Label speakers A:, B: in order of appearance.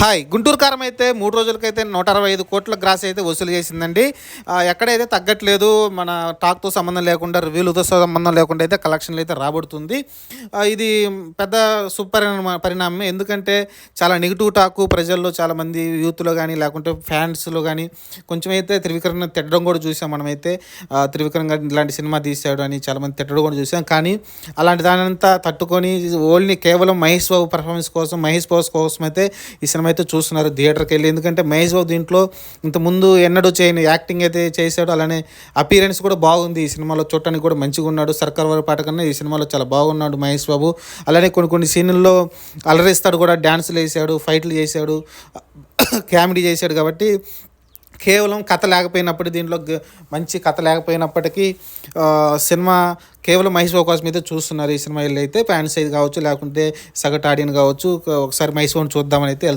A: Hi! Guntur కారం అయితే 3 రోజులకైతే 165 కోట్ల గ్రాస్ అయితే వసూలు చేసిందండి. ఎక్కడైతే తగ్గట్లేదు. మన టాక్‌తో సంబంధం లేకుండా, రివ్యూలతో సంబంధం లేకుండా అయితే కలెక్షన్‌లు అయితే రాబడుతుంది. ఇది పెద్ద పరిణామమే. ఎందుకంటే చాలా నెగెటివ్ టాకు ప్రజల్లో చాలామంది యూత్‌లో గానీ, లేకుంటే ఫ్యాన్స్‌లో గానీ కొంచెం అయితే త్రివిక్రమ్‌ని తిట్టడం కూడా చూసాం మనమైతే. త్రివిక్రమ్ గారు ఇలాంటి సినిమా తీశాడు అని చాలామంది తిట్టడం కూడా చూసాం. కానీ అలాంటి దానంతా తట్టుకొని ఓన్లీ కేవలం మహేష్ బాబు పెర్ఫార్మెన్స్ కోసం, మహేష్ బాబు కోసం అయితే ఈ సినిమా అయితే చూస్తున్నారు థియేటర్కి వెళ్ళి. ఎందుకంటే మహేష్ బాబు దీంట్లో ఇంతకుముందు ఎన్నడూ చేయని యాక్టింగ్ అయితే చేశాడు. అలానే అపీరెన్స్ కూడా బాగుంది ఈ సినిమాలో. చూడటానికి కూడా మంచిగా ఉన్నాడు. సర్కార్ వారి పాట కన్నా ఈ సినిమాలో చాలా బాగున్నాడు మహేష్ బాబు. అలానే కొన్ని సీన్లలో అలరిస్తాడు కూడా, డ్యాన్సులు వేసాడు, ఫైట్లు చేశాడు, కామెడీ చేశాడు. కాబట్టి కేవలం కథ లేకపోయినప్పుడు దీంట్లో మంచి కథ లేకపోయినప్పటికీ సినిమా కేవలం మహేష్ బాబు కోసం అయితే చూస్తున్నారు. ఈ సినిమా అయితే ఫ్యాన్స్ అయితే కావచ్చు, లేకుంటే సగటు ఆడియన్ కావచ్చు, ఒకసారి మహేష్ బాబుని చూద్దామని అయితే వెళ్తున్నారు.